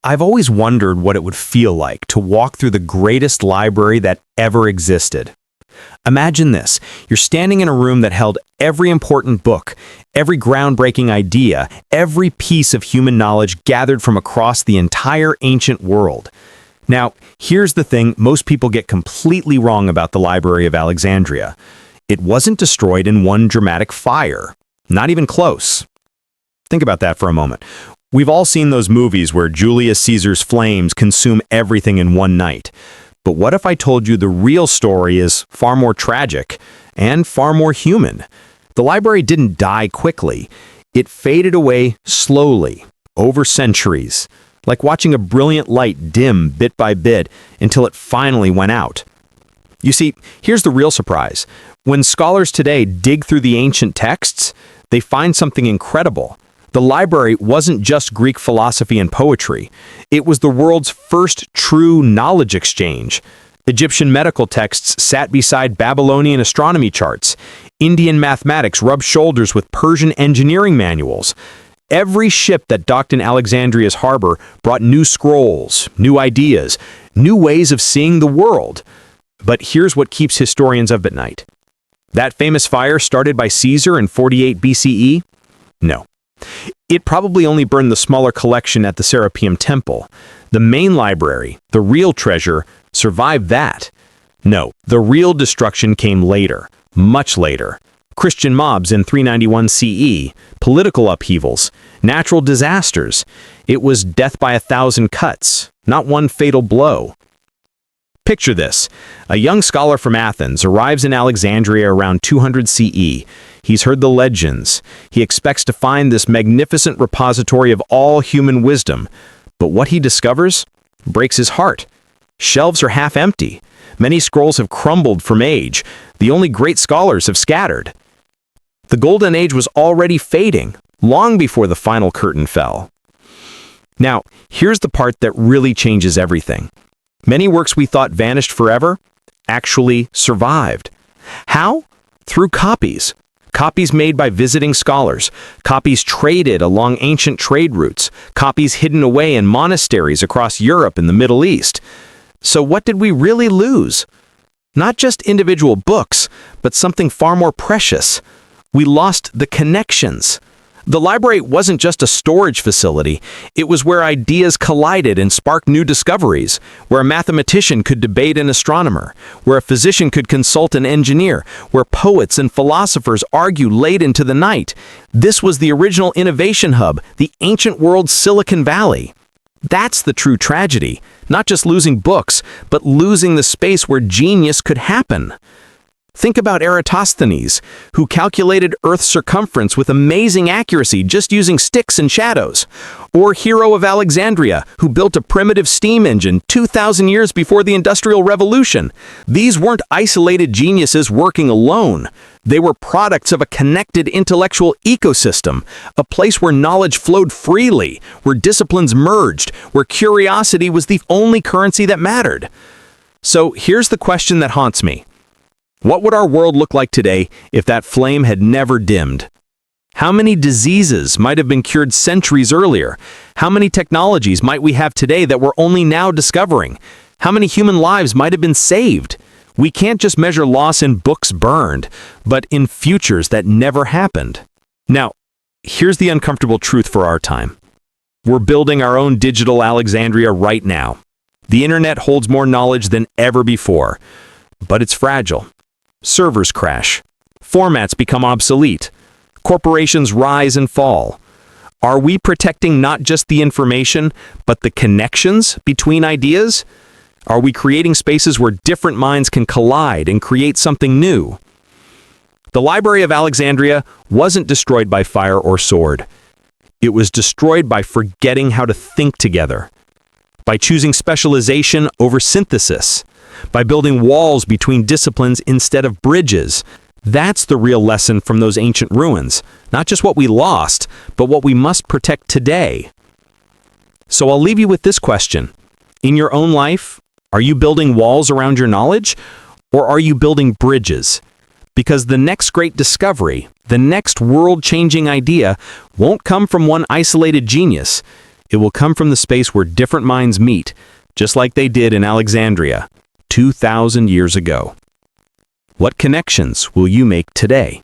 I've always wondered what it would feel like to walk through the greatest library that ever existed. Imagine this. You're standing in a room that held every important book, every groundbreaking idea, every piece of human knowledge gathered from across the entire ancient world. Now, here's the thing most people get completely wrong about the Library of Alexandria. It wasn't destroyed in one dramatic fire. Not even close. Think about that for a moment. We've all seen those movies where Julius Caesar's flames consume everything in one night. But what if I told you the real story is far more tragic and far more human? The library didn't die quickly. It faded away slowly, over centuries, like watching a brilliant light dim bit by bit until it finally went out. You see, here's the real surprise. When scholars today dig through the ancient texts, they find something incredible. The library wasn't just Greek philosophy and poetry. It was the world's first true knowledge exchange. Egyptian medical texts sat beside Babylonian astronomy charts. Indian mathematics rubbed shoulders with Persian engineering manuals. Every ship that docked in Alexandria's harbor brought new scrolls, new ideas, new ways of seeing the world. But here's what keeps historians up at night. That famous fire started by Caesar in 48 BCE? No. It probably only burned the smaller collection at the Serapeum Temple. The main library, the real treasure, survived that. No, the real destruction came later, much later. Christian mobs in 391 CE, political upheavals, natural disasters. It was death by 1,000 cuts, not one fatal blow. Picture this. A young scholar from Athens arrives in Alexandria around 200 CE. He's heard the legends. He expects to find this magnificent repository of all human wisdom. But what he discovers breaks his heart. Shelves are half empty. Many scrolls have crumbled from age. The only great scholars have scattered. The Golden Age was already fading, long before the final curtain fell. Now, here's the part that really changes everything. Many works we thought vanished forever actually survived. How? Through copies. Copies made by visiting scholars, copies traded along ancient trade routes, copies hidden away in monasteries across Europe and the Middle East. So what did we really lose? Not just individual books, but something far more precious. We lost the connections. The library wasn't just a storage facility. It was where ideas collided and sparked new discoveries, where a mathematician could debate an astronomer, where a physician could consult an engineer, where poets and philosophers argue late into the night. This was the original innovation hub, the ancient world's Silicon Valley. That's the true tragedy, not just losing books, but losing the space where genius could happen. Think about Eratosthenes, who calculated Earth's circumference with amazing accuracy just using sticks and shadows. Or Hero of Alexandria, who built a primitive steam engine 2,000 years before the Industrial Revolution. These weren't isolated geniuses working alone. They were products of a connected intellectual ecosystem, a place where knowledge flowed freely, where disciplines merged, where curiosity was the only currency that mattered. So here's the question that haunts me. What would our world look like today if that flame had never dimmed? How many diseases might have been cured centuries earlier? How many technologies might we have today that we're only now discovering? How many human lives might have been saved? We can't just measure loss in books burned, but in futures that never happened. Now, here's the uncomfortable truth for our time. We're building our own digital Alexandria right now. The internet holds more knowledge than ever before, but it's fragile. Servers crash. Formats become obsolete. Corporations rise and fall. Are we protecting not just the information, but the connections between ideas? Are we creating spaces where different minds can collide and create something new? The Library of Alexandria wasn't destroyed by fire or sword. It was destroyed by forgetting how to think together, by choosing specialization over synthesis, by building walls between disciplines instead of bridges. That's the real lesson from those ancient ruins. Not just what we lost, but what we must protect today. So I'll leave you with this question. In your own life, are you building walls around your knowledge, or are you building bridges? Because the next great discovery, the next world-changing idea, won't come from one isolated genius. It will come from the space where different minds meet, just like they did in Alexandria, 2,000 years ago. What connections will you make today?